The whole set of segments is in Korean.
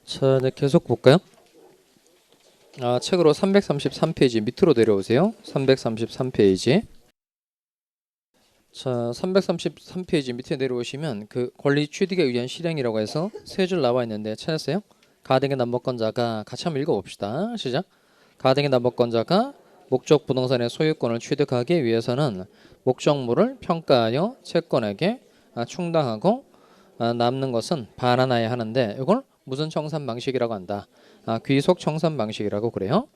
자, 네, 계속 볼까요? 책으로 333페이지 밑으로 내려오세요. 333페이지. 자, 333페이지 밑에 내려오시면 그 권리 취득에 의한 실행이라고 해서 세 줄 나와 있는데 찾았어요? 가등의 남법권자가 같이 한번 읽어봅시다. 시작. 가등의 남법권자가 목적 부동산의 소유권을 취득하기 위해서는 목적물을 평가하여 채권에게 충당하고 남는 것은 반환하여야 하는데 이걸 무슨 청산 방식이라고 한다. 귀속 청산 방식이라고 그래요.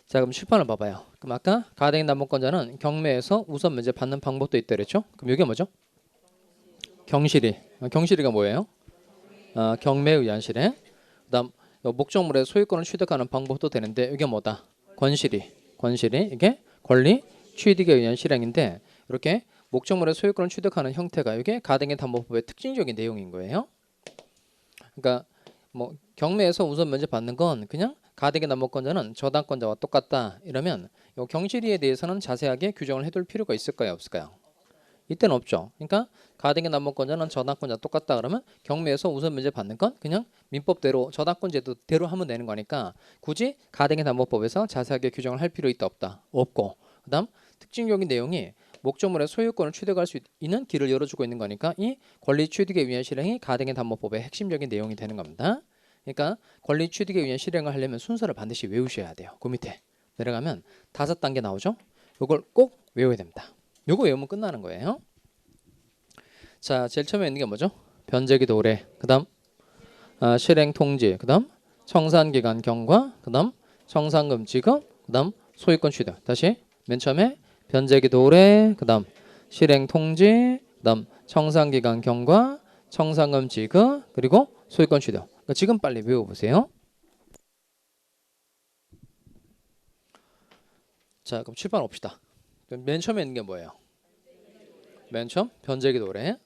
자, 그럼 칠판을 봐봐요. 그럼 아까 가등의 남법권자는 경매에서 우선 면제 받는 방법도 있다 그랬죠? 그럼 이게 뭐죠? 경실이. 경실이가 뭐예요? 경매에 의한 실행. 그다음 목적물의 소유권을 취득하는 방법도 되는데 이게 뭐다? 권실이. 권실이 이게 권리 취득에 의한 실행인데 이렇게 목적물의 소유권을 취득하는 형태가 이게 가등의 담보법의 특징적인 내용인 거예요. 그러니까 뭐 경매에서 우선 면제 받는 건 그냥 가등의 남법권자는 저당권자와 똑같다 이러면 이 경실이에 대해서는 자세하게 규정을 해둘 필요가 있을까요, 없을까요? 이때는 없죠. 그러니까 가등의 남법권자는 저당권자 똑같다 그러면 경매에서 우선 면제 받는 건 그냥 민법대로 저당권 제도대로 하면 되는 거니까 굳이 가등의 남법법에서 자세하게 규정을 할 필요 있다 없다 없고 그다음 특징적인 내용이 목적물의 소유권을 취득할 수 있는 길을 열어주고 있는 거니까 이 권리 취득에 의한 실행이 가등의 담보법의 핵심적인 내용이 되는 겁니다. 그러니까 권리 취득에 의한 실행을 하려면 순서를 반드시 외우셔야 돼요. 그 밑에 내려가면 5단계 나오죠. 이걸 꼭 외워야 됩니다. 요거 외우면 끝나는 거예요. 자, 제일 처음에 있는 게 뭐죠? 변제기 도래. 그다음 실행 통지. 그다음 청산 기간 경과. 그다음 청산금 지급. 그다음 소유권 취득. 다시 맨 처음에 변제기 도래. 그다음 실행 통지. 그다음 청산 기간 경과, 청산금 지급, 그리고 소유권 취득. 그러니까 지금 빨리 외워 보세요. 자, 그럼 칠판 옵시다. 맨 처음에 있는 게 뭐예요? 맨 처음 변제기 도래.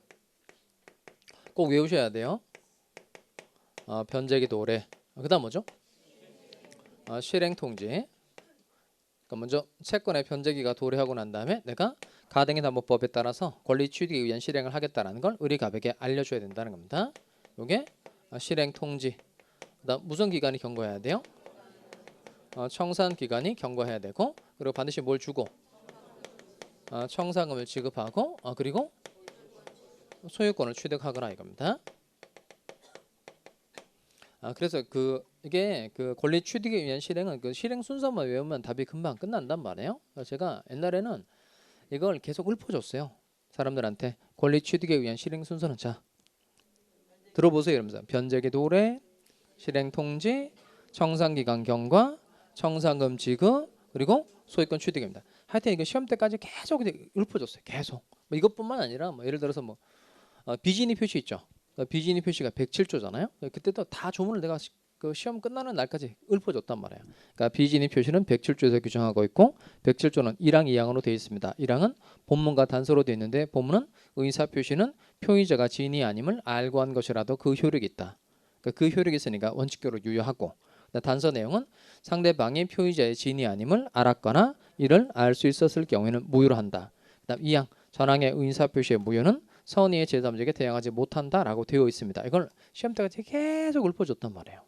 꼭 외우셔야 돼요. 변제기 도래. 그다음 뭐죠? 실행 통지. 그러니까 먼저 채권의 변제기가 도래하고 난 다음에 내가 가등의 담보법에 따라서 권리 취득에 의한 실행을 하겠다라는 걸 의리가백에 알려줘야 된다는 겁니다. 이게 실행 통지. 그다음 무슨 기간이 경과해야 돼요? 청산 기간이 경과해야 되고 그리고 반드시 뭘 주고 청산금을 지급하고 그리고 소유권을 취득하거나 이겁니다. 그래서 이게 그 권리 취득에 의한 실행은 그 실행 순서만 외우면 답이 금방 끝난단 말이에요. 제가 옛날에는 이걸 계속 읊어줬어요. 사람들한테 권리 취득에 의한 실행 순서는 자 들어보세요 이러면서 변제기 도래, 실행 통지, 청산 기간 경과, 청산금 지급 그리고 소유권 취득입니다. 하여튼 이거 시험 때까지 계속 읊어줬어요. 계속. 뭐 이것뿐만 아니라 뭐 예를 들어서 뭐 비진이 표시 있죠. 비진이 표시가 107조잖아요. 그때도 다 조문을 내가 그 시험 끝나는 날까지 읊어줬단 말이에요. 그러니까 비진이 표시는 107조에서 규정하고 있고 107조는 1항 2항으로 되어 있습니다. 1항은 본문과 단서로 되어 있는데 본문은 의사 표시는 표의자가 지인이 아님을 알고 한 것이라도 그 효력이 있다. 그러니까 그 효력이 있으니까 원칙적으로 유효하고 단서 내용은 상대방이 표의자의 지인이 아님을 알았거나 이를 알 수 있었을 경우에는 무효로 한다. 그다음 2항 전항의 의사 표시의 무효는 선의의 제3적에 대항하지 못한다라고 되어 있습니다. 이걸 시험 때까지 계속 읊어줬단 말이에요.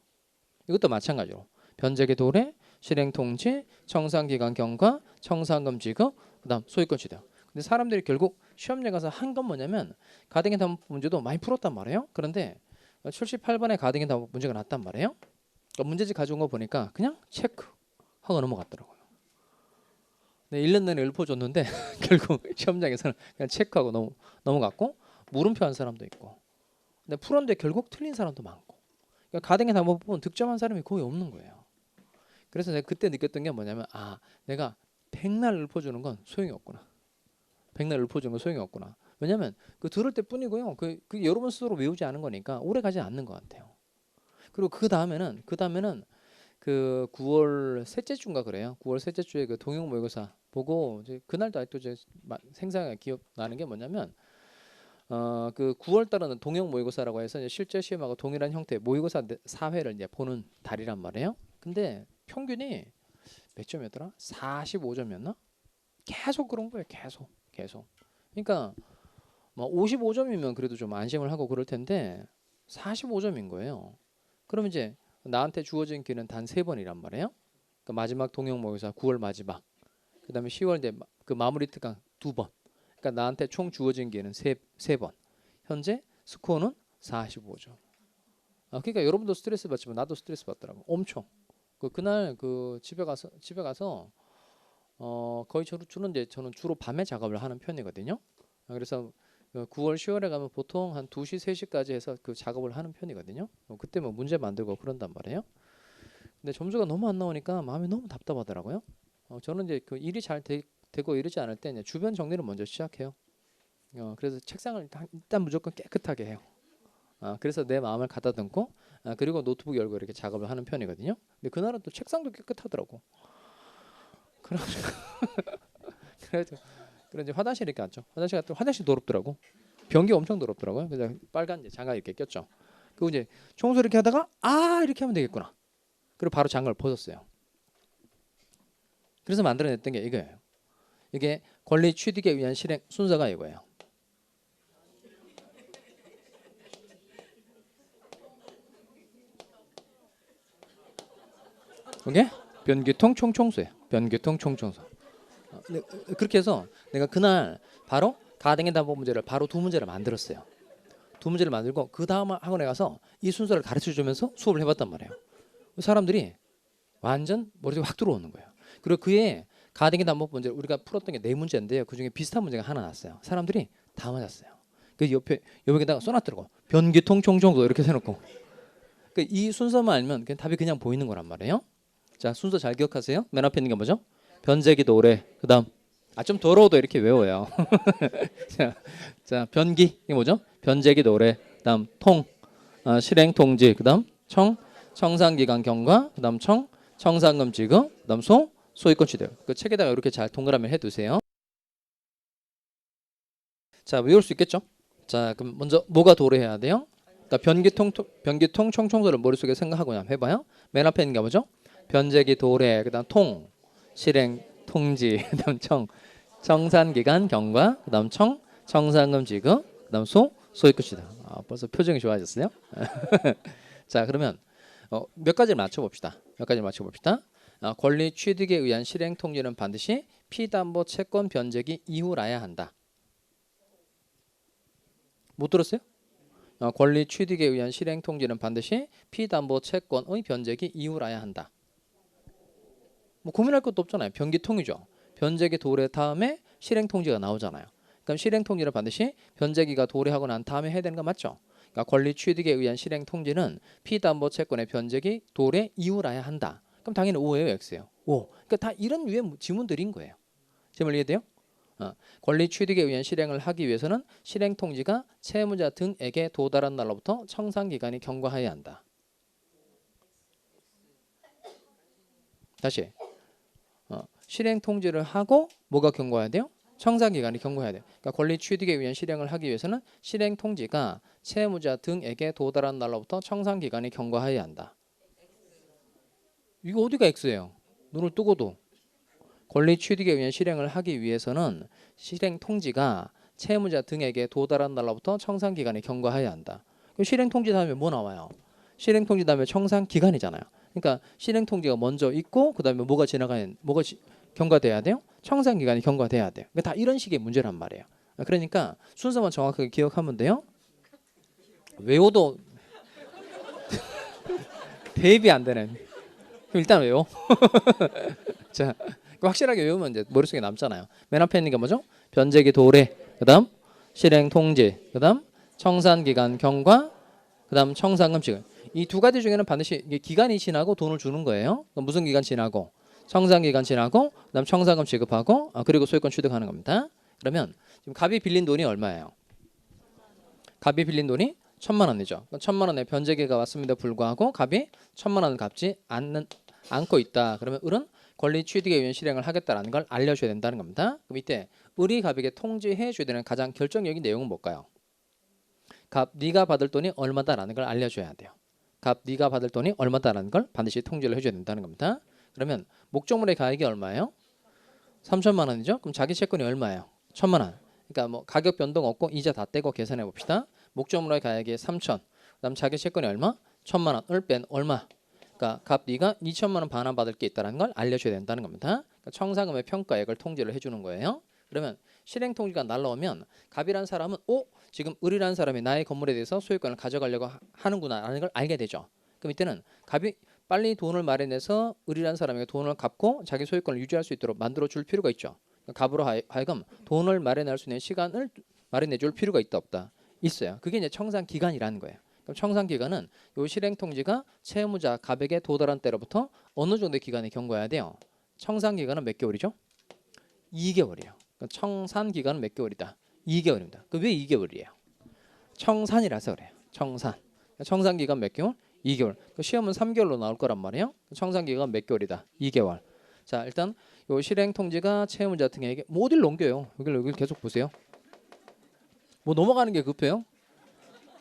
이것도 마찬가지로 변제기 도래, 실행 통지, 청산기간 경과, 청산금 지급, 그다음 소유권 취득. 근데 사람들이 결국 시험장 가서 한 건 뭐냐면 가등기 담보 문제도 많이 풀었단 말이에요. 그런데 78번에 가등기 담보 문제가 났단 말이에요. 그러니까 문제집 가져온 거 보니까 그냥 체크하고 넘어갔더라고요. 네, 1년 내내 읊어줬는데 결국 시험장에서는 그냥 체크하고 넘어갔고 물음표 한 사람도 있고 근데 풀었는데 결국 틀린 사람도 많고 그러니까 가등의 담보법은 득점한 사람이 거의 없는 거예요. 그래서 내가 그때 느꼈던 게 뭐냐면 내가 백날 읊어주는 건 소용이 없구나. 백날 읊어주는 건 소용이 없구나. 왜냐면 그 들을 때뿐이고요. 그 여러분 스스로 외우지 않은 거니까 오래 가지 않는 것 같아요. 그리고 그 다음에는 그 9월 셋째 주인가 그래요. 9월 셋째 주에 그 동영 모의고사 보고 이제 그날도 아직도 제 생생하게 기억나는 게 뭐냐면 그 9월 달은 동영 모의고사라고 해서 이제 실제 시험하고 동일한 형태의 모의고사 사회를 이제 보는 달이란 말이에요. 근데 평균이 몇 점이었더라? 45점이었나? 계속 그런 거예요. 계속. 그러니까 뭐 55점이면 그래도 좀 안심을 하고 그럴 텐데 45점인 거예요. 그럼 이제 나한테 주어진 기회는 단 3번이란 말이에요. 그러니까 마지막 통용모의사 9월 마지막. 그다음에 10월 이제 그 마무리 특강 2번. 그러니까 나한테 총 주어진 기회는 3번. 현재 스코어는 45점. 그러니까 여러분도 스트레스 받지만 나도 스트레스 받더라고. 엄청. 그날 그 집에 가서 거의 주로 이제 저는 주로 밤에 작업을 하는 편이거든요. 그래서 9월 10월에 가면 보통 한 2시 3시까지 해서 그 작업을 하는 편이거든요. 그때 뭐 문제 만들고 그런단 말이에요. 근데 점수가 너무 안 나오니까 마음이 너무 답답하더라고요. 저는 이제 그 일이 잘 되고 이러지 않을 때 이제 주변 정리를 먼저 시작해요. 그래서 책상을 일단 무조건 깨끗하게 해요. 그래서 내 마음을 가다듬고 그리고 노트북 열고 이렇게 작업을 하는 편이거든요. 근데 그날은 또 책상도 깨끗하더라고. 그래가지고 그래서 이제 화장실 이렇게 갔죠. 화장실 갔더니 화장실 더럽더라고. 변기 엄청 더럽더라고요. 그래서 빨간 이제 장갑 이렇게 꼈죠. 그리고 이제 청소 이렇게 하다가 이렇게 하면 되겠구나. 그리고 바로 장갑을 벗었어요. 그래서 만들어냈던 게 이거예요. 이게 권리 취득에 의한 실행 순서가 이거예요. 이게 변기통 총청소예요. 변기통 총청소. 그렇게 해서 내가 그날 바로 가등의 답법 문제를 바로 2문제를 만들었어요. 2문제를 만들고 그 다음 학원에 가서 이 순서를 가르쳐주면서 수업을 해봤단 말이에요. 사람들이 완전 머리에 확 들어오는 거예요. 그리고 그의 가등의 답법 문제를 우리가 풀었던 게 4문제인데요. 그중에 비슷한 문제가 하나 났어요. 사람들이 다 맞았어요. 그 옆에다가 써놨더라고. 변기통 총청소 이렇게 해놓고. 이 순서만 알면 답이 그냥 보이는 거란 말이에요. 자, 순서 잘 기억하세요. 맨 앞에 있는 게 뭐죠? 변제기 도래. 그다음 좀 더러워도 이렇게 외워요. 자, 변기 이게 뭐죠? 변제기 도래. 그다음 통 실행 통지. 그다음 청산기간 경과. 그다음 청산금 지급. 그다음 소유권 취득. 그 책에다가 이렇게 잘 동그라미 해두세요. 자, 외울 수 있겠죠? 자, 그럼 먼저 뭐가 도래해야 돼요? 그러니까 변기통 총청소를 머릿속에 생각하고 그냥 해봐요. 맨 앞에 있는 게 뭐죠? 변제기 도래. 그다음 통 실행 통지. 그다음 청산기간 경과. 그다음 청산금 지급. 그다음 소유권 취득. 벌써 표정이 좋아졌어요. 자, 그러면 몇 가지를 맞춰봅시다. 권리 취득에 의한 실행 통지는 반드시 피담보 채권 변제기 이후라야 한다. 못 들었어요? 권리 취득에 의한 실행 통지는 반드시 피담보 채권의 변제기 이후라야 한다. 뭐 고민할 것도 없잖아요. 변기통이죠. 변제기 도래 다음에 실행 통지가 나오잖아요. 그럼 실행 통지를 반드시 변제기가 도래하고 난 다음에 해야 되는 거 맞죠? 그러니까 권리 취득에 의한 실행 통지는 피담보 채권의 변제기 도래 이후라야 한다. 그럼 당연히 O예요, X예요. O. 그러니까 다 이런 류의 지문들인 거예요. 제 말 이해돼요? 권리 취득에 의한 실행을 하기 위해서는 실행 통지가 채무자 등에게 도달한 날로부터 청산 기간이 경과해야 한다. 다시 실행 통지를 하고 뭐가 경과해야 돼요? 청산 기간이 경과해야 돼요. 그러니까 권리 취득에 의한 실행을 하기 위해서는 실행 통지가 채무자 등에게 도달한 날로부터 청산 기간이 경과해야 한다. 이거 어디가 X예요? 눈을 뜨고도. 권리 취득에 의한 실행을 하기 위해서는 실행 통지가 채무자 등에게 도달한 날로부터 청산 기간이 경과해야 한다. 그럼 실행 통지 다음에 뭐 나와요? 실행 통지 다음에 청산 기간이잖아요. 그러니까 실행 통지가 먼저 있고 그다음에 뭐가 경과돼야 돼요? 청산 기간이 경과돼야 돼요. 그러니까 다 이런 식의 문제란 말이에요. 그러니까 순서만 정확하게 기억하면 돼요. 외워도 대입이 안 되는. 그럼 일단 외워. 자, 확실하게 외우면 이제 머릿속에 남잖아요. 맨 앞에 있는 게 뭐죠? 변제기 도래, 그다음 실행 통지, 그다음 청산 기간 경과, 그다음 청산금 지급. 이 두 가지 중에는 반드시 이게 기간이 지나고 돈을 주는 거예요. 무슨 기간 지나고? 청산 기간 지나고, 그다음 청산금 지급하고, 그리고 소유권 취득하는 겁니다. 그러면 지금 갑이 빌린 돈이 얼마예요? 갑이 빌린 돈이 1,000만 원이죠. 1,000만 원에 변제기가 왔음에도 불구하고 갑이 1,000만 원을 갚지 않고 있다. 그러면 을은 권리 취득에 의한 실행을 하겠다라는 걸 알려줘야 된다는 겁니다. 그럼 이때 을이 갑에게 통지해 줘야 되는 가장 결정적인 내용은 뭘까요? 갑 네가 받을 돈이 얼마다라는 걸 알려줘야 돼요. 갑 네가 받을 돈이 얼마다라는 걸 반드시 통지를 해줘야 된다는 겁니다. 그러면 목적물의 가액이 얼마예요? 3,000만 원이죠. 그럼 자기 채권이 얼마예요? 1,000만 원. 그러니까 뭐 가격 변동 없고 이자 다 떼고 계산해 봅시다. 목적물의 가액이 3,000. 그다음 자기 채권이 얼마? 천만 원을 뺀 얼마? 그러니까 갑 D가 2천만 원 반환받을 게 있다는 걸 알려줘야 된다는 겁니다. 그러니까 청산금의 평가액을 통지를 해주는 거예요. 그러면 실행 통지가 날라오면 갑이라는 사람은 지금 을이라는 사람이 나의 건물에 대해서 소유권을 가져가려고 하는구나라는 걸 알게 되죠. 그럼 이때는 갑이 빨리 돈을 마련해서 을이라는 사람에게 돈을 갚고 자기 소유권을 유지할 수 있도록 만들어 줄 필요가 있죠. 갑으로 하여금 돈을 마련할 수 있는 시간을 마련해 줄 필요가 있다 없다? 있어요. 그게 이제 청산 기간이라는 거예요. 그럼 청산 기간은 요 실행 통지가 채무자 갑에게 도달한 때로부터 어느 정도의 기간에 경과해야 돼요. 청산 기간은 몇 개월이죠? 2개월이에요. 청산 기간은 몇 개월이다? 2개월입니다. 그 왜 2개월이에요? 청산이라서 그래요. 청산. 청산 기간 몇 개월? 2개월. 시험은 3개월로 나올 거란 말이에요. 청산 기간 몇 개월이다? 2개월. 자, 일단 요 실행 통지가 채무자 등에게 뭐 어딜 넘겨요? 여기를 계속 보세요. 뭐 넘어가는 게 급해요?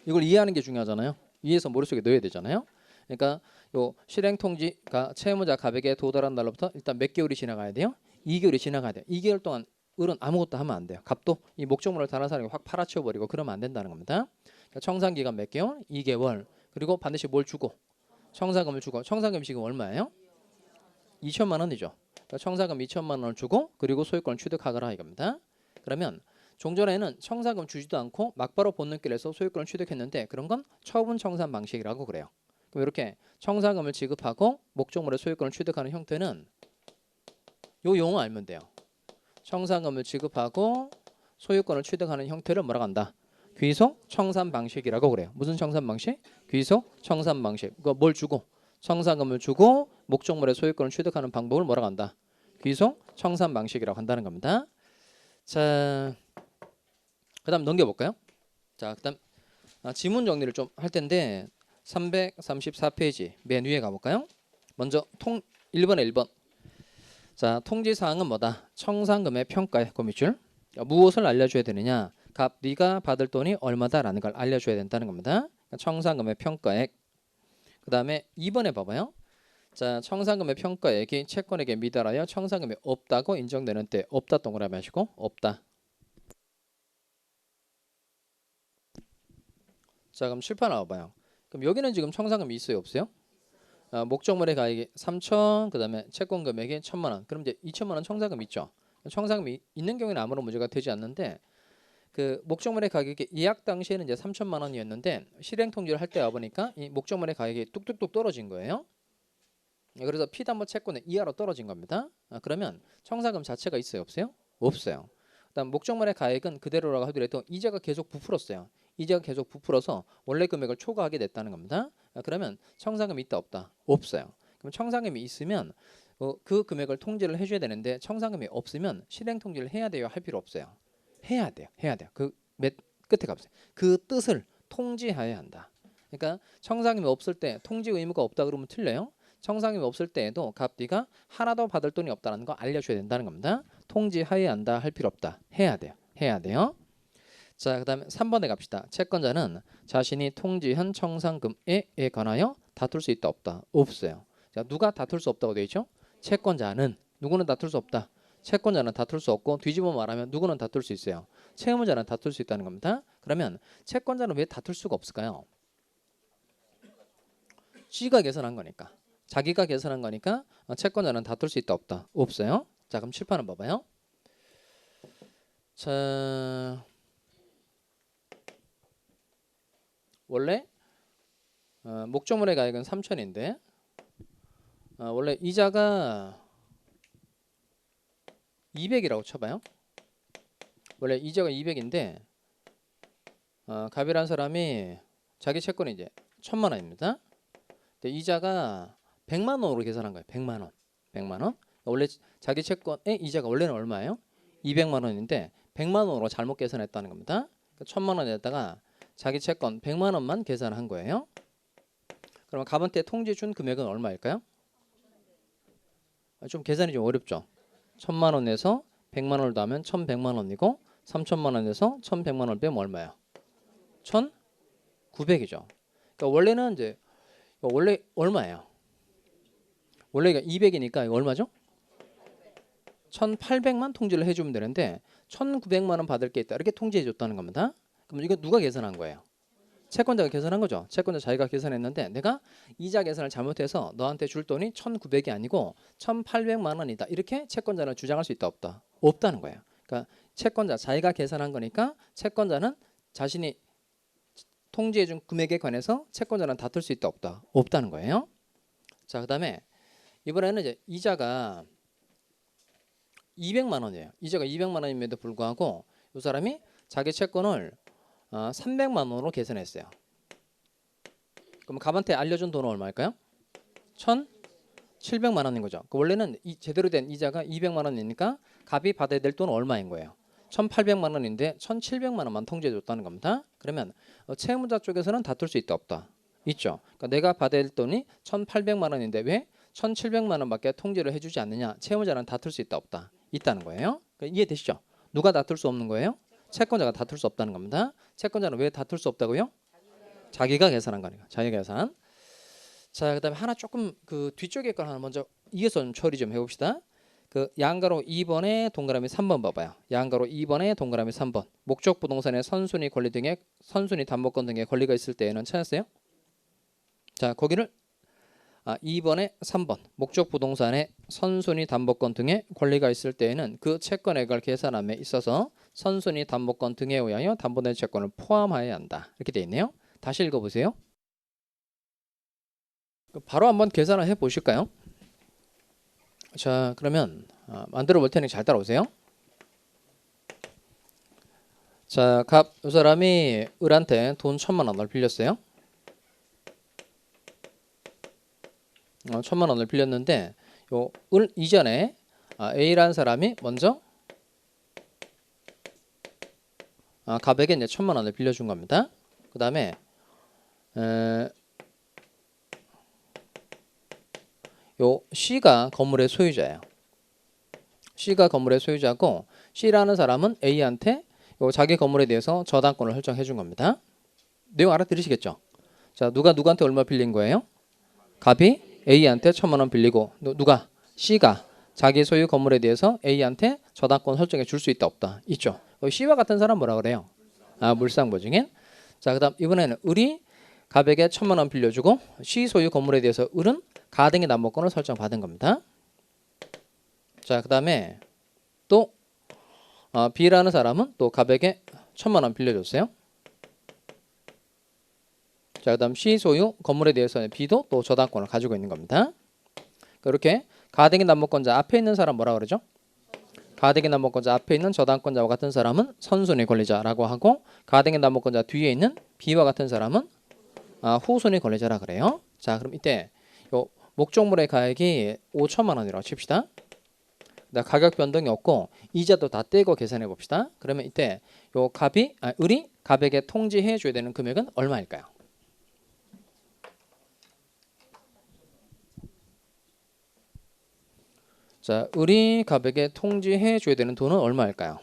이걸 이해하는 게 중요하잖아요. 이해해서 머릿속에 넣어야 되잖아요. 그러니까 요 실행 통지가 채무자 갑에게 도달한 날로부터 일단 몇 개월이 지나가야 돼요? 2개월이 지나가야 돼요. 2개월 동안 을은 아무것도 하면 안 돼요. 갑도 이 목적물을 다른 사람이 확 팔아치워 버리고 그러면 안 된다는 겁니다. 그러니까 청산 기간 몇 개월? 2개월. 그리고 반드시 뭘 주고? 청산금을 주고. 청산금이 지금 얼마예요? 2천만 원이죠. 그러니까 청산금 2천만 원을 주고 그리고 소유권을 취득하거라 이겁니다. 그러면 종전에는 청산금 주지도 않고 막바로 본능길 해서 소유권을 취득했는데 그런 건 처분 청산 방식이라고 그래요. 그럼 이렇게 청산금을 지급하고 목적물의 소유권을 취득하는 형태는 요 용어 알면 돼요. 청산금을 지급하고 소유권을 취득하는 형태를 뭐라고 한다? 귀속 청산 방식이라고 그래요. 무슨 청산 방식? 귀속 청산 방식. 그거 뭘 주고? 청산금을 주고 목적물의 소유권을 취득하는 방법을 뭐라고 한다? 귀속 청산 방식이라고 한다는 겁니다. 자, 그다음 넘겨볼까요? 자, 그다음 지문 정리를 좀 할 텐데 334페이지 맨 위에 가볼까요? 먼저 1번에 1번. 자, 통지사항은 뭐다? 청산금의 평가의 고미줄. 무엇을 알려줘야 되느냐? 갑 네가 받을 돈이 얼마다라는 걸 알려줘야 된다는 겁니다. 청산금의 평가액. 그 다음에 2번에 봐봐요. 자, 청산금의 평가액이 채권에게 미달하여 청산금이 없다고 인정되는 때 없다 동그라미 하시고 없다. 자, 그럼 칠판 나와봐요. 그럼 여기는 지금 청산금이 있어요 없어요? 목적물의 가액이 3천, 그 다음에 채권 금액이 1,000만 원. 그럼 이제 2천만 원 청산금 있죠. 청산금이 있는 경우에는 아무런 문제가 되지 않는데 그 목적물의 가격이 예약 당시에는 이제 3천만 원이었는데 실행 통지를 할 때 와보니까 이 목적물의 가격이 뚝뚝뚝 떨어진 거예요. 그래서 피담보 채권의 이하로 떨어진 겁니다. 그러면 청산금 자체가 있어요 없어요? 없어요. 그다음 목적물의 가액은 그대로라고 하더라도 이자가 계속 부풀었어요. 이자가 계속 부풀어서 원래 금액을 초과하게 됐다는 겁니다. 그러면 청산금이 있다 없다? 없어요. 그럼 청산금이 있으면 그 금액을 통지를 해줘야 되는데 청산금이 없으면 실행 통지를 해야 돼요 할 필요 없어요. 해야 돼요. 해야 돼요. 그 맨 끝에 가보세요. 그 뜻을 통지해야 한다. 그러니까 청산금이 없을 때 통지 의무가 없다 그러면 틀려요. 청산금이 없을 때에도 갑디가 하나도 받을 돈이 없다는 거 알려줘야 된다는 겁니다. 통지해야 한다 할 필요 없다. 해야 돼요. 해야 돼요. 자, 그 다음에 3번에 갑시다. 채권자는 자신이 통지한 청산금에 관하여 다툴 수 있다 없다? 없어요. 자, 누가 다툴 수 없다고 되어 있죠? 채권자는. 누구는 다툴 수 없다? 채권자는 다툴 수 없고 뒤집어 말하면 누구는 다툴 수 있어요? 채무자는 다툴 수 있다는 겁니다. 그러면 채권자는 왜 다툴 수가 없을까요? G가 계산한 거니까. 자기가 계산한 거니까 채권자는 다툴 수 있다 없다? 없어요. 자, 그럼 칠판을 봐봐요. 자, 원래 목적물의 가액은 3천인데 원래 이자가 200이라고 쳐봐요. 원래 이자가 200인데 갑이라는 사람이 자기 채권이 이제 1,000만 원입니다. 근데 이자가 100만 원으로 계산한 거예요. 100만 원. 100만 원. 원래 자기 채권의 이자가 원래는 얼마예요? 200만 원인데 100만 원으로 잘못 계산했다는 겁니다. 1,000만 원에다가 자기 채권 100만 원만 계산한 거예요. 그럼 갑한테 통지 준 금액은 얼마일까요? 좀 계산이 좀 어렵죠. 1,000만 원에서 100만 원을 더하면 1,100만 원이고 3천만 원에서 1,100만 원을 빼면 얼마야? 1,900이죠. 그러니까 원래는 이제 원래 얼마예요? 원래가 200이니까 이거 얼마죠? 1,800만 통지를 해주면 되는데 1,900만 원 받을 게 있다 이렇게 통지해 줬다는 겁니다. 그럼 이거 누가 계산한 거예요? 채권자가 계산한 거죠. 채권자 자기가 계산했는데 내가 이자 계산을 잘못해서 너한테 줄 돈이 1,900이 아니고 1,800만 원이다. 이렇게 채권자는 주장할 수 있다 없다? 없다는 거예요. 그러니까 채권자 자기가 계산한 거니까 채권자는 자신이 통지해준 금액에 관해서 채권자는 다툴 수 있다 없다? 없다는 거예요. 자, 그다음에 이번에는 이제 이자가 200만 원이에요. 이자가 200만 원임에도 불구하고 이 사람이 자기 채권을 300만 원으로 계산했어요. 그럼 갑한테 알려준 돈은 얼마일까요? 1,700만 원인 거죠. 원래는 제대로 된 이자가 200만 원이니까 갑이 받아야 될 돈은 얼마인 거예요? 1,800만 원인데 1,700만 원만 통지해 줬다는 겁니다. 그러면 채무자 쪽에서는 다툴 수 있다 없다? 있죠. 그러니까 내가 받아야 될 돈이 1,800만 원인데 왜 1,700만 원밖에 통지를 해주지 않느냐? 채무자는 다툴 수 있다 없다? 있다는 거예요. 그러니까 이해되시죠? 누가 다툴 수 없는 거예요? 채권자가 다툴 수 없다는 겁니다. 채권자는 왜 다툴 수 없다고요? 자기가 계산한 거니까. 자기가 계산. 자, 그다음에 하나 조금 그 뒤쪽에 걸 하나 먼저 이어서 좀 처리 좀 해봅시다. 그 양가로 2번에 동그라미 3번 봐봐요. 양가로 2번에 동그라미 3번. 목적 부동산의 선순위 권리 등의 선순위 담보권 등의 권리가 있을 때에는 찾았어요? 자, 거기를 2번에 3번. 목적 부동산의 선순위 담보권 등의 권리가 있을 때에는 그 채권액을 계산함에 있어서 선순위 담보권 등에 의하여 담보된 채권을 포함하여야 한다. 이렇게 되어 있네요. 다시 읽어보세요. 바로 한번 계산을 해보실까요? 자, 그러면 만들어 볼 테니 잘 따라오세요. 자, 이 사람이 을한테 돈 1,000만 원을 빌렸어요. 1,000만 원을 빌렸는데 을 이전에 A라는 사람이 먼저 갑에게 이제 1,000만 원을 빌려준 겁니다. 그 다음에 요 C가 건물의 소유자예요. C가 건물의 소유자고 C라는 사람은 A한테 요 자기 건물에 대해서 저당권을 설정해 준 겁니다. 내용 알아들으시겠죠? 자, 누가 누구한테 얼마 빌린 거예요? 갑이 A한테 1,000만 원 빌리고 누가? C가 자기 소유 건물에 대해서 A한테 저당권 설정해 줄 수 있다 없다? 있죠. C와 같은 사람 뭐라 그래요? 물상보증인. 자, 그다음 이번에는 을이 갑에게 1,000만 원 빌려주고 C 소유 건물에 대해서 을은 가등기 담보권을 설정받은 겁니다. 자, 그다음에 또 B라는 사람은 또 갑에게 1,000만 원 빌려줬어요. 자, 그다음 C 소유 건물에 대해서 B도 또 저당권을 가지고 있는 겁니다. 이렇게 가등기 담보권자 앞에 있는 사람 뭐라 그러죠? 가등기 담보권자 앞에 있는 저당권자와 같은 사람은 선순위 권리자라고 하고 가등기 담보권자 뒤에 있는 B와 같은 사람은 후순위 권리자라 그래요. 자, 그럼 이때 요 목적물의 가액이 5,000만 원이라고 칩시다. 가격 변동이 없고 이자도 다 떼고 계산해 봅시다. 그러면 이때 요 을이 갑에게 통지해 줘야 되는 금액은 얼마일까요? 자, 을이 갑에게 통지해 줘야 되는 돈은 얼마일까요?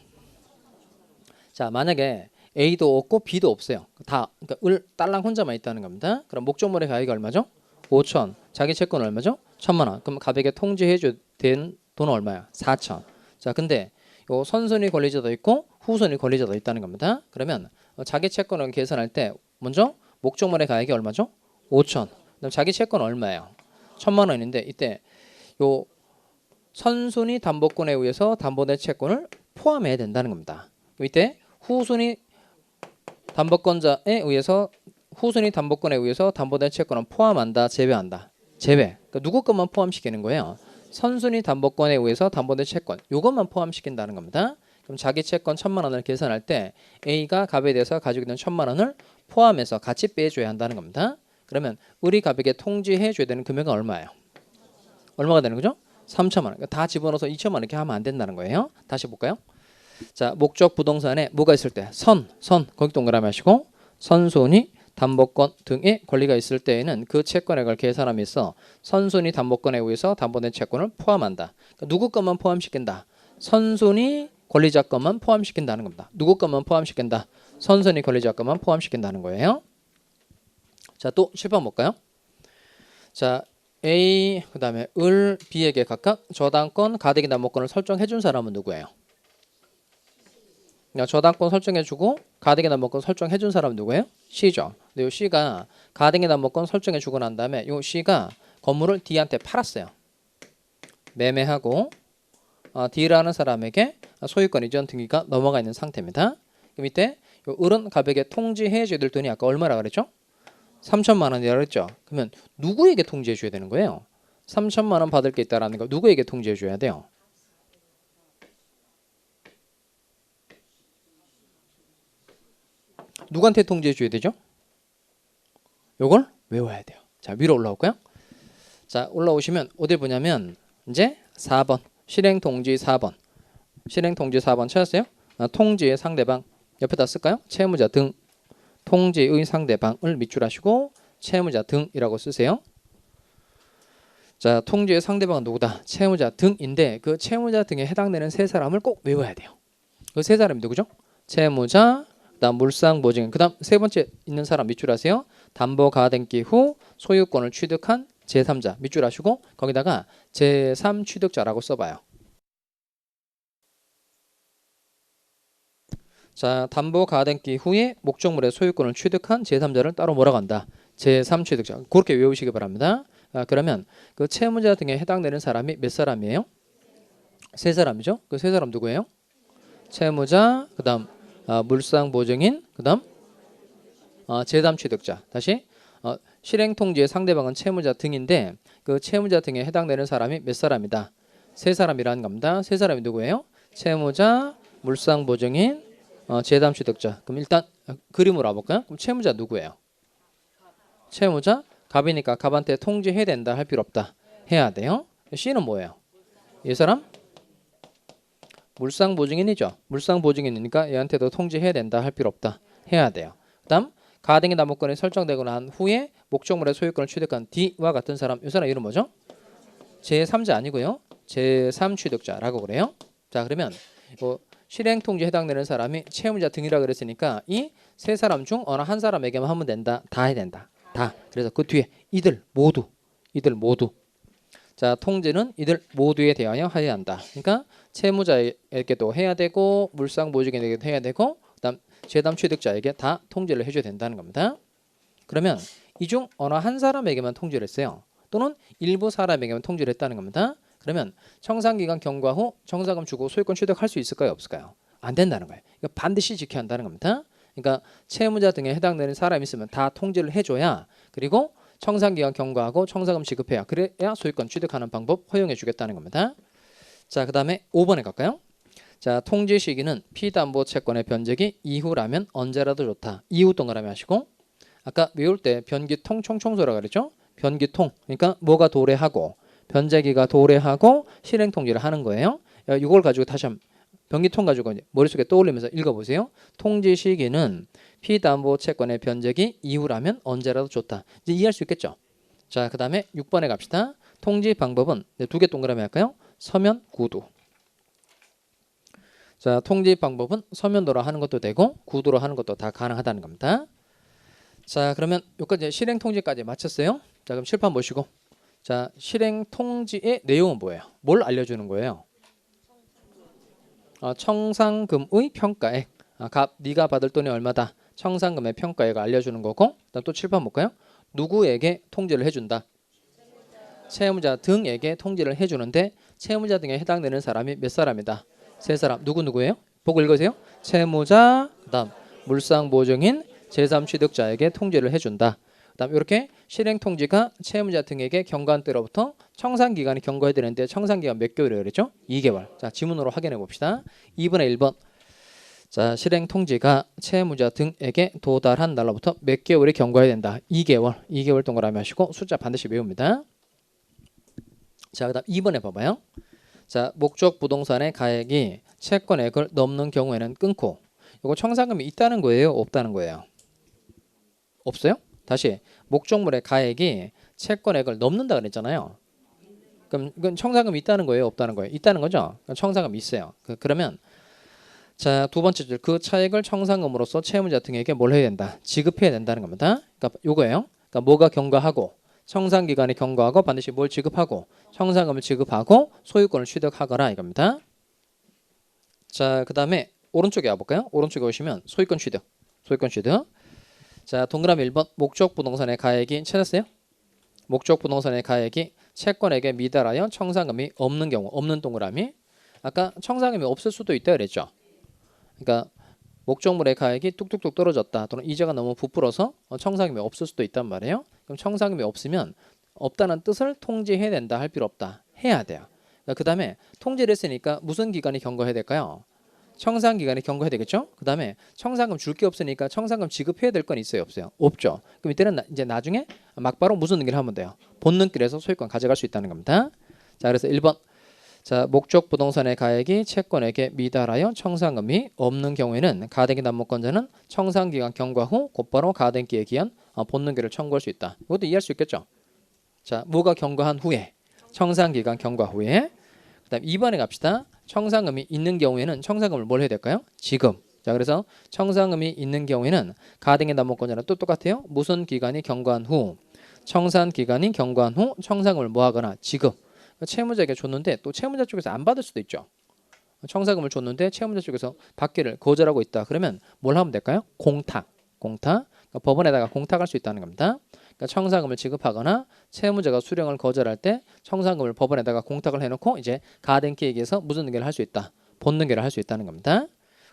자, 만약에 A도 없고 B도 없어요. 그러니까 을 딸랑 혼자만 있다는 겁니다. 그럼 목적물의 가액이 얼마죠? 5천. 자기 채권 얼마죠? 1,000만 원. 그럼 갑에게 통지해 줘야 되는 돈은 얼마야? 4천. 자, 근데 요 선순위 권리자도 있고 후순위 권리자도 있다는 겁니다. 그러면 자기 채권을 계산할 때 먼저 목적물의 가액이 얼마죠? 5천. 그럼 자기 채권 얼마예요? 1,000만 원인데 이때 요 선순위 담보권에 의해서 담보된 채권을 포함해야 된다는 겁니다. 이때 후순위 담보권자에 의해서 후순위 담보권에 의해서 담보된 채권은 포함한다, 제외한다. 제외. 그러니까 누구 것만 포함시키는 거예요? 선순위 담보권에 의해서 담보된 채권. 이것만 포함시킨다는 겁니다. 그럼 자기 채권 1,000만 원을 계산할 때 A가 갑에 대해서 가지고 있는 1,000만 원을 포함해서 같이 빼줘야 한다는 겁니다. 그러면 을이 갑에게 통지해 줘야 되는 금액은 얼마예요? 얼마가 되는 거죠? 3,000만 원. 다 집어넣어서 2,000만 원 이렇게 하면 안 된다는 거예요. 다시 볼까요? 자, 목적 부동산에 뭐가 있을 때? 거기 동그라미 하시고 선순위 담보권 등의 권리가 있을 때에는 그 채권액을 계산함에 있어 선순위 담보권에 의해서 담보된 채권을 포함한다. 그러니까 누구 것만 포함시킨다? 선순위 권리자 것만 포함시킨다는 겁니다. 누구 것만 포함시킨다? 선순위 권리자 것만 포함시킨다는 거예요. 자, 또 7번 볼까요? 자, A 그다음에 을 B에게 각각 저당권, 가등기 담보권을 설정해 준 사람은 누구예요? 저당권 설정해주고 가등기 담보권 설정해준 사람 누구예요? C죠. 근데 이 C가 가등기 담보권 설정해주고 난 다음에 이 C가 건물을 D한테 팔았어요. 매매하고 D라는 사람에게 소유권 이전 등기가 넘어가 있는 상태입니다. 그럼 이때 이 을은 갑에게 통지해 줘야 될 돈이 아까 얼마라 그랬죠? 3천만 원이라 그랬죠. 그러면 누구에게 통지해 줘야 되는 거예요? 3천만 원 받을 게 있다라는 거 누구에게 통지해 줘야 돼요? 누구한테 통지해 줘야 되죠? 요걸 외워야 돼요. 자, 위로 올라올까요? 자, 올라오시면 어딜 보냐면 이제 4번 실행 통지 4번 실행 통지 4번 찾았어요? 통지의 상대방 옆에다 쓸까요? 채무자 등 통지의 상대방을 밑줄하시고 채무자 등이라고 쓰세요. 자, 통지의 상대방은 누구다? 채무자 등인데 그 채무자 등에 해당되는 세 사람을 꼭 외워야 돼요. 그 세 사람이 누구죠? 채무자, 그다음 물상보증인, 그다음 세 번째 있는 사람 밑줄하세요. 담보 가등기 후 소유권을 취득한 제3자 밑줄하시고 거기다가 제3 취득자라고 써봐요. 자, 담보 가등기 후에 목적물의 소유권을 취득한 제3자를 따로 뭐라고 한다? 제3 취득자. 그렇게 외우시기 바랍니다. 그러면 그 채무자 등에 해당되는 사람이 몇 사람이에요? 세 사람이죠. 그 세 사람 누구예요? 채무자, 그다음 물상보증인, 그다음 제3 취득자. 다시 실행 통지의 상대방은 채무자 등인데 그 채무자 등에 해당되는 사람이 몇 사람이다? 세 사람이라는 겁니다. 세 사람이 누구예요? 채무자, 물상보증인, 제3 취득자. 그럼 일단 그림으로 와볼까요? 그럼 채무자 누구예요? 채무자 갑이니까 갑한테 통지해야 된다 할 필요 없다. 해야 돼요. C는 뭐예요? 이 사람? 물상보증인이죠. 물상보증인이니까 얘한테도 통지해야 된다 할 필요 없다. 해야 돼요. 그다음 가등기 담보권이 설정되고 난 후에 목적물의 소유권을 취득한 D와 같은 사람. 이 사람 이름 뭐죠? 제3자 아니고요. 제3 취득자라고 그래요. 자, 그러면 실행 통지에 해당되는 사람이 채무자 등이라 그랬으니까 이 세 사람 중 어느 한 사람에게만 하면 된다. 다 해야 된다. 다. 그래서 그 뒤에 이들 모두. 자, 통지는 이들 모두에 대하여 해야 한다. 그러니까 채무자에게도 해야 되고 물상보증인에게도 해야 되고 그다음 제3 취득자에게 다 통지를 해줘야 된다는 겁니다. 그러면 이 중 어느 한 사람에게만 통지를 했어요. 또는 일부 사람에게만 통지를 했다는 겁니다. 그러면 청산기간 경과 후 정사금 주고 소유권 취득할 수 있을까요? 없을까요? 안 된다는 거예요. 그러니까 반드시 지켜야 한다는 겁니다. 그러니까 채무자 등에 해당되는 사람이 있으면 다 통지를 해줘야 그리고 청산기간 경과하고 청사금 지급해야 그래야 소유권 취득하는 방법 허용해 주겠다는 겁니다. 자, 그 다음에 5번에 갈까요? 자, 통지 시기는 피담보 채권의 변제기 이후라면 언제라도 좋다. 이후 동그라미 하시고 아까 외울 때 변기통 총청소라 그랬죠? 변기통 그러니까 뭐가 도래하고 변제기가 도래하고 실행 통지를 하는 거예요. 이걸 가지고 다시 한번 변기통 가지고 머릿속에 떠올리면서 읽어보세요. 통지 시기는 피담보 채권의 변제기 이후라면 언제라도 좋다. 이제 이해할 수 있겠죠? 자, 그 다음에 6번에 갑시다. 통지 방법은 두 개 동그라미 할까요? 서면, 구두. 자, 통지 방법은 서면도로 하는 것도 되고 구두로 하는 것도 다 가능하다는 겁니다. 자, 그러면 여기까지 실행 통지까지 마쳤어요. 자, 그럼 칠판 보시고 자, 실행 통지의 내용은 뭐예요? 뭘 알려주는 거예요? 청산금의 평가액. 네가 받을 돈이 얼마다. 청산금의 평가액을 알려주는 거고 그다음 또 칠판 볼까요? 누구에게 통지를 해준다. 채무자 등에게 통지를 해주는데 채무자 등에 해당되는 사람이 몇 사람이다. 세 사람. 누구예요? 보고 읽으세요. 채무자, 그다음 물상보증인, 제3 취득자에게 통지를 해준다. 그다음 이렇게 실행 통지가 채무자 등에게 경과한 때로부터 청산 기간이 경과해야 되는데 청산 기간 몇 개월이라고 그랬죠? 2개월. 자, 지문으로 확인해 봅시다. 2번에 1번. 자, 실행 통지가 채무자 등에게 도달한 날로부터 몇 개월이 경과해야 된다. 2개월. 2개월 동그라미 하시고 숫자 반드시 외웁니다. 자, 그다음 2번에 봐봐요. 자, 목적 부동산의 가액이 채권액을 넘는 경우에는 끊고 이거 청산금이 있다는 거예요? 없다는 거예요? 없어요? 다시 목적물의 가액이 채권액을 넘는다 그랬잖아요. 그럼 이건 청산금이 있다는 거예요? 없다는 거예요? 있다는 거죠? 청산금이 있어요. 그러면 자, 두 번째 줄 그 차액을 청산금으로서 채무자 등에게 뭘 해야 된다? 지급해야 된다는 겁니다. 그러니까 요거예요. 그러니까 뭐가 경과하고 청산기간이 경과하고 반드시 뭘 지급하고 청산금을 지급하고 소유권을 취득하거라 이겁니다. 자, 그 다음에 오른쪽에 와볼까요? 오른쪽에 오시면 소유권 취득. 소유권 취득. 자, 동그라미 1번 목적 부동산의 가액이 찾았어요? 목적 부동산의 가액이 채권에게 미달하여 청산금이 없는 경우, 없는 동그라미. 아까 청산금이 없을 수도 있다 그랬죠. 그러니까 목적물의 가액이 뚝뚝뚝 떨어졌다 또는 이자가 너무 부풀어서 청산금이 없을 수도 있단 말이에요. 그럼 청산금이 없으면 없다는 뜻을 통지해야 된다 할 필요 없다. 해야 돼요. 그 다음에 통지를 했으니까 무슨 기간이 경과해야 될까요? 청산 기간이 경과해야 되겠죠? 그 다음에 청산금 줄 게 없으니까 청산금 지급해야 될 건 있어요? 없어요? 없죠. 그럼 이때는 이제 나중에 막바로 무슨 능기를 하면 돼요? 본능길에서 소유권 가져갈 수 있다는 겁니다. 자, 그래서 1번. 자, 목적 부동산의 가액이 채권에게 미달하여 청산금이 없는 경우에는 가등기 담보권자는 청산기간 경과 후 곧바로 가등기에 기한 본능기를 청구할 수 있다. 이것도 이해할 수 있겠죠? 자, 뭐가 경과한 후에? 청산기간 경과 후에. 그 다음 2번에 갑시다. 청산금이 있는 경우에는 청산금을 뭘 해야 될까요? 지급. 자, 그래서 청산금이 있는 경우에는 가등기 담보권자는 또 똑같아요. 무슨 기간이 경과한 후? 청산 기간이 경과한 후 청산금을 뭐 하거나 지급. 채무자에게 줬는데 또 채무자 쪽에서 안 받을 수도 있죠. 청산금을 줬는데 채무자 쪽에서 받기를 거절하고 있다. 그러면 뭘 하면 될까요? 공탁. 공탁. 그러니까 법원에다가 공탁할 수 있다는 겁니다. 그러니까 청산금을 지급하거나 채무자가 수령을 거절할 때 청산금을 법원에다가 공탁을 해놓고 이제 가등기에 의해서 무슨 능계를 할 수 있다. 본능계를 할 수 있다는 겁니다.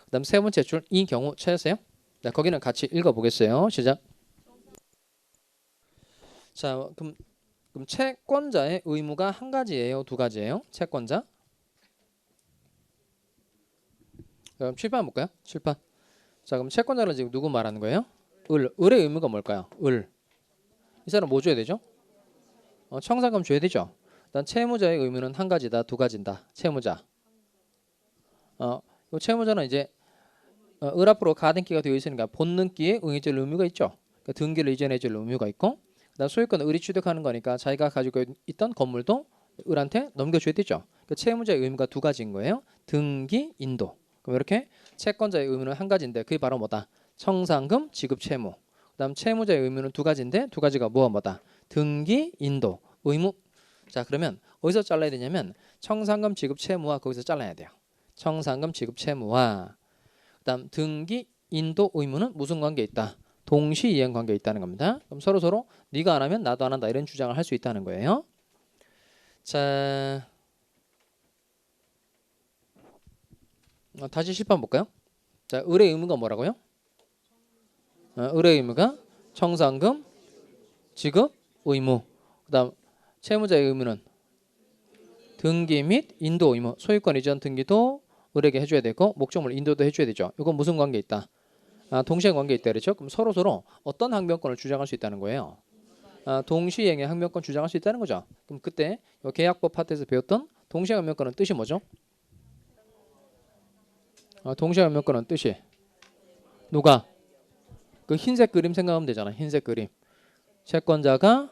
그다음 세 번째 줄 이 경우 찾았어요? 자, 거기는 같이 읽어보겠어요. 시작. 자, 그럼 채권자의 의무가 한 가지예요, 두 가지예요? 채권자. 그럼 7번 볼까요? 7번. 자, 그럼 채권자는 지금 누구 말하는 거예요? 을의 의무가 뭘까요? 이 사람 뭐 줘야 되죠? 청산금 줘야 되죠. 일단 채무자의 의무는 한 가지다, 두 가지다. 채무자. 이 채무자는 이제 을 앞으로 가등기가 되어 있으니까 본능기에 응해줄 의무가 있죠. 그러니까 등기를 이전해줄 의무가 있고, 그다음 소유권은 을이 취득하는 거니까 자기가 가지고 있던 건물도 을한테 넘겨줘야 되죠. 그러니까 채무자의 의무가 두 가지인 거예요. 등기, 인도. 그럼 이렇게 채권자의 의무는 한 가지인데 그게 바로 뭐다? 청산금, 지급, 채무. 그다음 채무자의 의무는 두 가지인데 두 가지가 뭐다? 등기, 인도, 의무. 자, 그러면 어디서 잘라야 되냐면 청산금, 지급, 채무와 거기서 잘라야 돼요. 청산금, 지급, 채무와 그다음 등기, 인도, 의무는 무슨 관계에 있다? 동시 이행 관계에 있다는 겁니다. 그럼 서로 네가 안 하면 나도 안 한다 이런 주장을 할 수 있다는 거예요. 자, 다시 10번 볼까요? 자, 을의 의무가 뭐라고요? 을의 의무가 청산금, 지급, 의무. 그다음 채무자의 의무는 등기 및 인도 의무. 소유권 이전 등기도 을에게 해줘야 되고 목적물 인도도 해줘야 되죠. 이건 무슨 관계에 있다? 동시에 관계에 있다 그랬죠. 그럼 서로 어떤 항변권을 주장할 수 있다는 거예요? 동시행의 항변권 주장할 수 있다는 거죠. 그럼 그때 계약법 파트에서 배웠던 동시행 항변권은 뜻이 뭐죠? 동시행 항변권은 뜻이 누가? 그 흰색 그림 생각하면 되잖아. 흰색 그림. 채권자가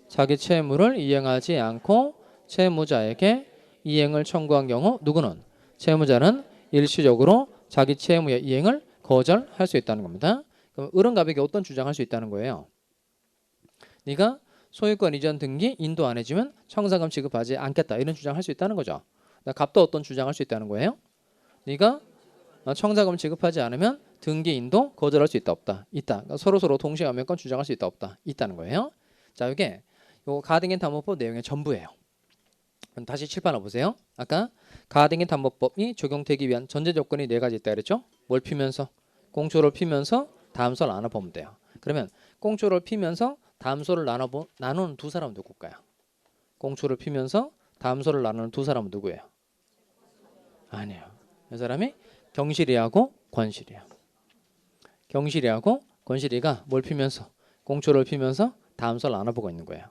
자기 채무를 이행하지 않고 채무자에게 이행을 청구한 경우 누구는? 채무자는 일시적으로 자기 채무의 이행을 거절할 수 있다는 겁니다. 그럼 을은 갑에게 어떤 주장할 수 있다는 거예요? 네가 소유권 이전 등기 인도 안 해주면 청산금 지급하지 않겠다 이런 주장할 수 있다는 거죠. 갑도 어떤 주장할 수 있다는 거예요? 네가 청산금 지급하지 않으면 등기 인도 거절할 수 있다 없다? 있다. 그러니까 서로 동시에 감면권 주장할 수 있다 없다? 있다는 거예요. 자, 이게 요 가등기 담보법 내용의 전부예요. 그럼 다시 칠판을 보세요. 아까 가등기 담보법이 적용되기 위한 전제 조건이 네 가지 있다 그랬죠? 뭘 피면서? 공초를 피면서 다음서를 나눠보면 돼요. 그러면 공초를 피면서 다음서를 나누는 두 사람은 누굴까요? 공초를 피면서 다음서를 나누는 두 사람은 누구예요? 아니에요. 이 사람이 경실이하고 권실이에요. 경실이하고 권실이가 뭘 피면서? 공초를 피면서 다음서를 나눠보고 있는 거예요.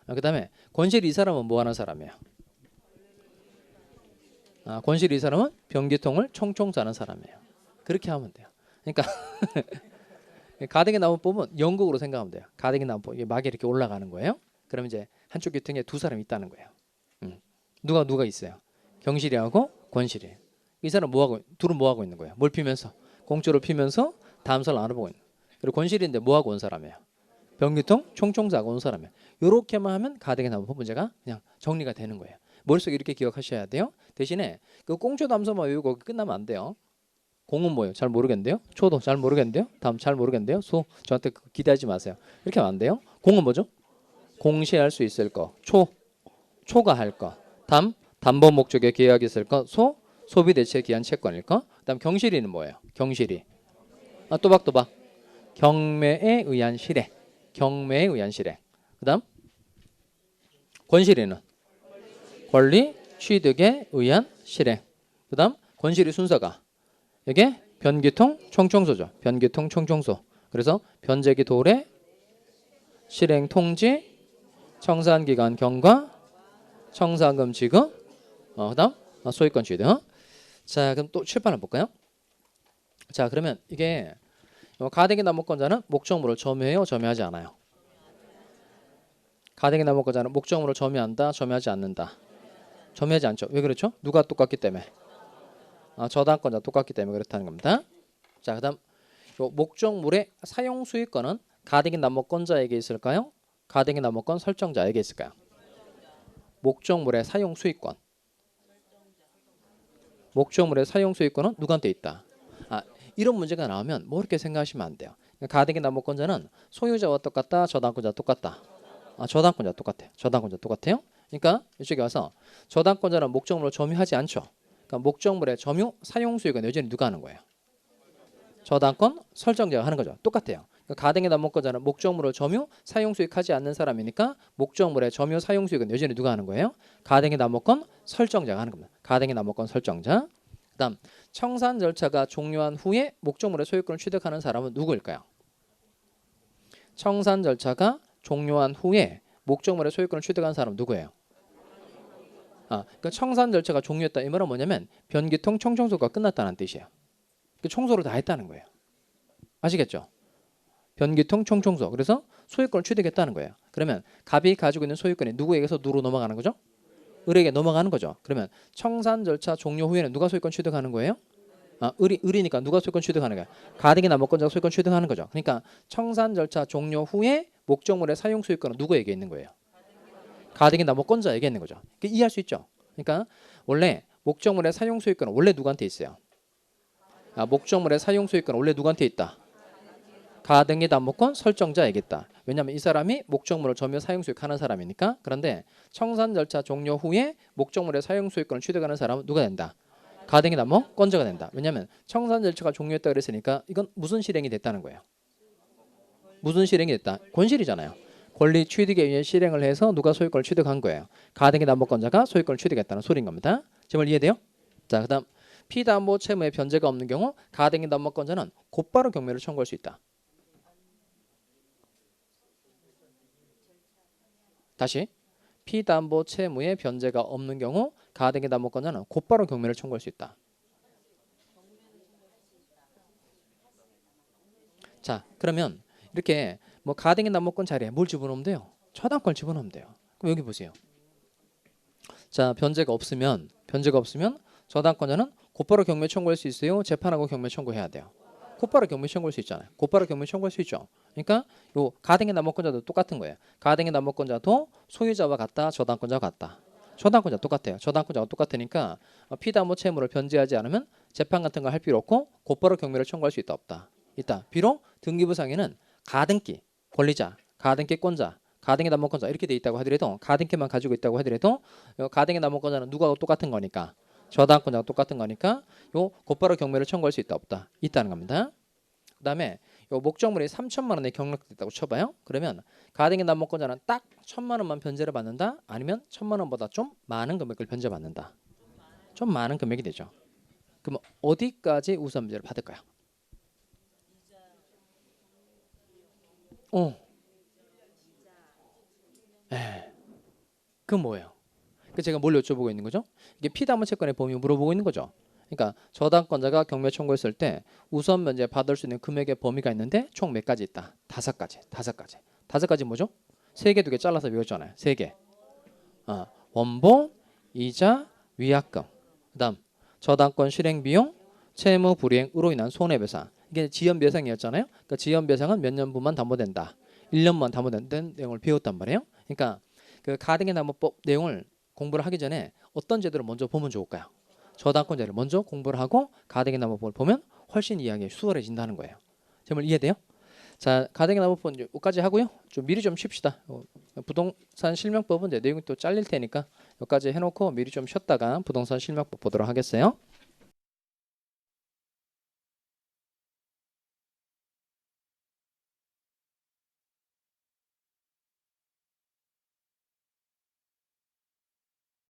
그 다음에 권실이 이 사람은 뭐 하는 사람이에요? 권실이 이 사람은 변기통을 총총 싸는 사람이에요. 그렇게 하면 돼요. 그러니까 가등기 나무법은 영국으로 생각하면 돼요. 가등기 나무법 이게 막이 이렇게 올라가는 거예요. 그럼 이제 한쪽 귀퉁이에 두 사람이 있다는 거예요. 누가 있어요? 경실이하고 권실이. 이 사람 둘은 뭐 하고 있는 거예요? 뭘 피면서? 공초를 피면서 다음서를 나눠보고 있는. 그리고 권실인데 뭐 하고 온 사람이에요? 변기통 총총 싸고 온 사람이에요. 이렇게만 하면 가등기 나무법 문제가 그냥 정리가 되는 거예요. 머릿속에 이렇게 기억하셔야 돼요. 대신에 그 공초 담서만 외우고 끝나면 안 돼요. 공은 뭐예요? 잘 모르겠는데요. 초도 잘 모르겠는데요. 다음 잘 모르겠는데요. 소 저한테 기대하지 마세요. 이렇게 하면 안 돼요. 공은 뭐죠? 공시할 수 있을 거. 초가 할 거. 담보 목적에 계약이 있을 거. 소비 대체 기한 채권일 거. 그다음 경실이는 뭐예요? 경실이. 또박또박. 경매에 의한 실행. 경매에 의한 실행. 그다음 권실이는 권리 취득에 의한 실행. 그다음 권실이 순서가 이게 변기통 총청소죠. 변기통 총청소. 그래서 변제기 도래 실행 통지 청산 기간 경과 청산금 지급 그다음 소유권 취득. 자, 그럼 또 칠판을 볼까요? 자, 그러면 이게 가등기 남목권자는 목적물을 점유해요, 점유하지 않아요? 가등기 남목권자는 목적물을 점유한다, 점유하지 않는다. 점유하지 않죠. 왜 그렇죠? 누가 똑같기 때문에. 저당권자 똑같기 때문에 그렇다는 겁니다. 자, 그다음 요 목적물의 사용 수익권은 가등기 남목권자에게 있을까요? 가등기 남목권 설정자에게 있을까요? 목적물의 사용 수익권. 목적물의 사용 수익권은 누구한테 있다? 이런 문제가 나오면 뭐 이렇게 생각하시면 안 돼요. 가등기 남목권자는 소유자와 똑같다, 저당권자 똑같다. 저당권자 똑같아요. 저당권자 똑같아요. 그러니까 이쪽에 와서 저당권자는 목적물을 점유하지 않죠. 그러니까 목적물의 점유, 사용 수익은 여전히 누가 하는 거예요? 저당권 설정자가 하는 거죠. 똑같아요. 그러니까 가등기 남목권자는 목적물을 점유, 사용 수익하지 않는 사람이니까 목적물의 점유, 사용 수익은 여전히 누가 하는 거예요? 가등기 남목권 설정자가 하는 겁니다. 가등기 남목권 설정자. 그다음 청산 절차가 종료한 후에 목적물의 소유권을 취득하는 사람은 누구일까요? 청산 절차가 종료한 후에 목적물의 소유권을 취득한 사람은 누구예요? 그러니까 청산 절차가 종료했다 이 말은 뭐냐면 변기통 총청소가 끝났다는 뜻이에요. 그 청소를 다 했다는 거예요. 아시겠죠? 변기통 총청소. 그래서 소유권을 취득했다는 거예요. 그러면 갑이 가지고 있는 소유권이 누구에게서 누구로 넘어가는 거죠? 을에게 넘어가는 거죠. 그러면 청산 절차 종료 후에는 누가 소유권 취득하는 거예요? 을이니까 누가 소유권 취득하는 거야? 가등기 남목권자가 소유권 취득하는 거죠. 그러니까 청산 절차 종료 후에 목적물의 사용 소유권은 누구에게 있는 거예요? 가등기 남목권자에게 있는 거죠. 이해할 수 있죠? 그러니까 원래 목적물의 사용 소유권은 원래 누구한테 있어요? 목적물의 사용 소유권은 원래 누구한테 있다? 가등기 남목권 설정자에게 있다. 왜냐하면 이 사람이 목적물을 점유 사용 수익하는 사람이니까. 그런데 청산 절차 종료 후에 목적물의 사용 수익권을 취득하는 사람은 누가 된다? 가등기 남목권자가 된다. 왜냐하면 청산 절차가 종료했다 그랬으니까 이건 무슨 실행이 됐다는 거예요? 무슨 실행이 됐다? 권실이잖아요. 권리 취득에 의해 실행을 해서 누가 소유권을 취득한 거예요? 가등기 남목권자가 소유권을 취득했다는 소리인 겁니다. 제발 이해돼요? 자, 그다음 피담보 채무에 변제가 없는 경우 가등기 남목권자는 곧바로 경매를 청구할 수 있다. 다시 피담보 채무에 변제가 없는 경우 가등기 남목권자는 곧바로 경매를 청구할 수 있다. 자, 그러면 이렇게 뭐 가등기 남목권 자리에 뭘 집어넣으면 돼요? 저당권을 집어넣으면 돼요. 그럼 여기 보세요. 자, 변제가 없으면 저당권자는 곧바로 경매 청구할 수 있어요? 재판하고 경매 청구해야 돼요. 곧바로 경매 청구할 수 있잖아요. 곧바로 경매 청구할 수 있죠. 그러니까 요 가등기 남목권자도 똑같은 거예요. 가등기 남목권자도 소유자와 같다, 저당권자와 같다. 저당권자 똑같아요. 저당권자가 똑같으니까 피담보 채무를 변제하지 않으면 재판 같은 거 할 필요 없고 곧바로 경매를 청구할 수 있다 없다. 있다. 비록 등기부상에는 가등기 권리자, 가등기권자, 가등기 남목권자 이렇게 돼 있다고 하더라도 가등기만 가지고 있다고 하더라도 가등기 남목권자는 누가 똑같은 거니까 저당권자가 똑같은 거니까 요 곧바로 경매를 청구할 수 있다 없다 있다는 겁니다. 그다음에 요 목적물이 3천만 원에 경락됐다고 쳐봐요. 그러면 가등기 남목권자는 딱 1,000만 원만 변제를 받는다. 아니면 1,000만 원보다 좀 많은 금액을 변제받는다. 좀 많은 금액이 되죠. 그럼 어디까지 우선 변제를 받을까요? 그 뭐예요? 그 제가 뭘 여쭤보고 있는 거죠? 이게 피담보 채권의 범위 물어보고 있는 거죠. 그러니까 저당권자가 경매 청구했을 때 우선 변제 받을 수 있는 금액의 범위가 있는데 총 몇 가지 있다? 5가지. 5가지. 5가지 뭐죠? 3개 2개 잘라서 외웠잖아요. 3개. 원본, 이자, 위약금. 그다음 저당권 실행 비용, 채무 불이행으로 인한 손해배상. 이게 지연배상이었잖아요. 그러니까 지연배상은 몇 년분만 담보된다. 1년만 담보된다는 내용을 배웠단 말이에요. 그러니까 그 가등기 남목법 내용을 공부를 하기 전에 어떤 제도를 먼저 보면 좋을까요? 저당권제를 먼저 공부를 하고 가등기 남목법을 보면 훨씬 이해하기 수월해진다는 거예요. 제말 이해돼요? 자, 가정의납부법은 여기까지 하고요. 좀 미리 좀 쉽시다. 부동산 실명법은 이제 내용이 또 잘릴 테니까 여기까지 해놓고 미리 좀 쉬었다가 부동산 실명법 보도록 하겠어요.